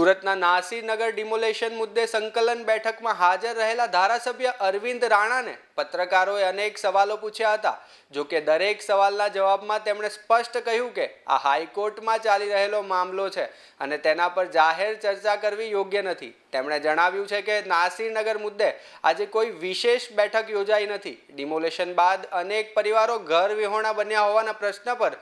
સુરતના નાસીરનગર ડિમોલેશન મુદ્દે સંકલન બેઠકમાં હાજર રહેલા ધારાસભ્ય અરવિંદ રાણાને પત્રકારોએ અનેક સવાલો પૂછ્યા હતા। જો કે દરેક સવાલના જવાબમાં તેમણે સ્પષ્ટ કહ્યું કે આ હાઈકોર્ટમાં ચાલી રહેલો મામલો છે અને તેના પર જાહેર ચર્ચા કરવી યોગ્ય નથી। તેમણે જણાવ્યું છે કે નાસીરનગર મુદ્દે આજે કોઈ વિશેષ બેઠક યોજાઈ નથી। ડિમોલેશન બાદ અનેક પરિવારો ઘર વિહોણા બન્યા હોવાના પ્રશ્ન પર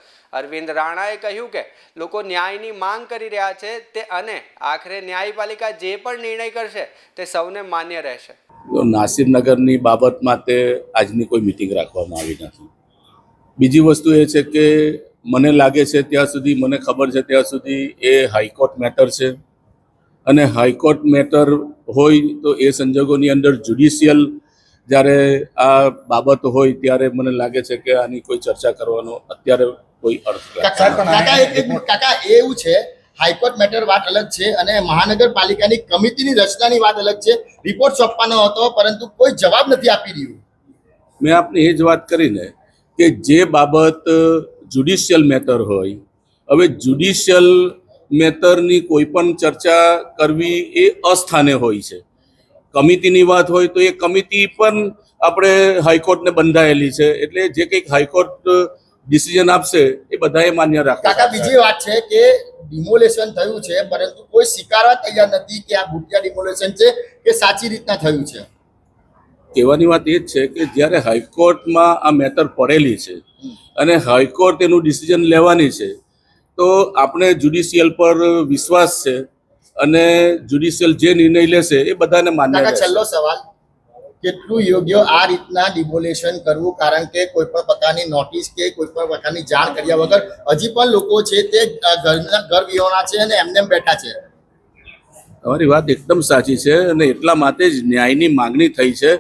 અરવિંદ રાણાએ કહ્યું કે લોકો ન્યાયની માંગ કરી રહ્યા છે તે અને આખરે ન્યાયપાલિકા જે પણ નિર્ણય કરશે તે સૌને માન્ય રહેશે। નાસીરનગરની બાબતમાં તે આજની કોઈ મીટિંગ રાખવામાં આવી નથી। બીજી વસ્તુ એ છે કે મને લાગે છે ત્યાં સુધી, મને ખબર છે ત્યાં સુધી એ હાઈકોર્ટ મેટર છે અને હાઈકોર્ટ મેટર હોય તો એ સંજોગોની અંદર જ્યુડિશિયલ જ્યારે આ બાબત હોય ત્યારે મને લાગે છે કે આની કોઈ ચર્ચા કરવાનો અત્યારે કોઈ અર્થ નથી। કાકા એવું છે, હાઈકોર્ટ મેટર વાત અલગ છે અને મહાનગરપાલિકાની કમિટીની રચનાની વાત અલગ છે। રિપોર્ટ સોંપવાનો હતો પરંતુ કોઈ જવાબ નથી આપી રહ્યું। મેં આપને એ જ વાત કરીને કે જે બાબત જ્યુડિશિયલ મેટર હોય, હવે જ્યુડિશિયલ મેટરની કોઈ પણ ચર્ચા કરવી એ અસ્થાને હોય છે। કમિટીની વાત હોય તો એ કમિટી પણ આપણે હાઈકોર્ટને બંધાયેલી છે, એટલે જે કંઈક હાઈકોર્ટ ડિસિઝન આપશે એ બધાએ માન્ય રાખે। કાકા બીજી વાત છે કે ડિમોલેશન થયું છે પરંતુ કોઈ સ્વીકારવા તૈયાર નથી કે આ ભૂતિયા ડિમોલેશન છે કે સાચી રીતના થયું છે। કહેવાની વાત એ જ છે કે જ્યારે હાઈકોર્ટમાં આ મેટર પડેલી છે અને હાઈકોર્ટ એનું ડિસિઝન લેવાની છે તો આપણે જ્યુડિશિયલ પર વિશ્વાસ છે અને જ્યુડિશિયલ જે નિર્ણય લેશે એ બધાને માન્ય રહેશે। છેલ્લો સવાલ, કેટલું યોગ્ય આ રીતના ડિમોલેશન કરવું, કારણ કે કોઈ પણ પ્રકારની નોટિસ કે કોઈ પણ પ્રકારની જાણ કર્યા વગર હજી પણ લોકો છે તે ઘર વિહોણા છે અને એમને બેઠા છે। તમારી વાત એકદમ સાચી છે અને એટલા માટે જ ન્યાયની માંગણી થઈ છે।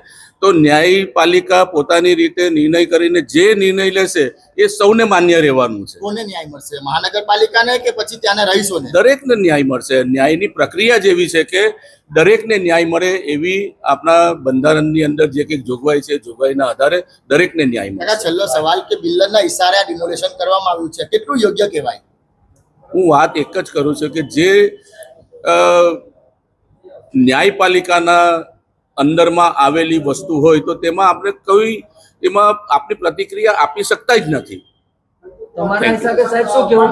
તો ન્યાયપાલિકા પોતાની રીતે નિર્ણય કરીને જે નિર્ણય લેશે એ સૌને માન્ય રહેવાનું છે। કોને ન્યાય મળશે, મહાનગરપાલિકાને કે પછી ત્યાંના રહીશોને? દરેકને ન્યાય મળશે। ન્યાયની પ્રક્રિયા જેવી છે કે દરેકને ન્યાય મળે એવી આપણા બંધારણની અંદર જે કંઈક જોગવાઈ છે, જોગવાઈના આધારે દરેકને ન્યાય મળે। છેલ્લો સવાલ કે બિલ્ડરના ઇશારે ડિમોલેશન કરવામાં આવ્યું છે, કેટલું યોગ્ય કહેવાય? હું વાત એક જ કરું છું કે જે ન્યાયપાલિકાના અંદરમાં આવેલી વસ્તુ હોય તો તેમાં આપણે કોઈ એમાં આપણી પ્રતિક્રિયા આપી શકતા જ નથી। તમારા હિસાબે સાહેબ શું કહેવું?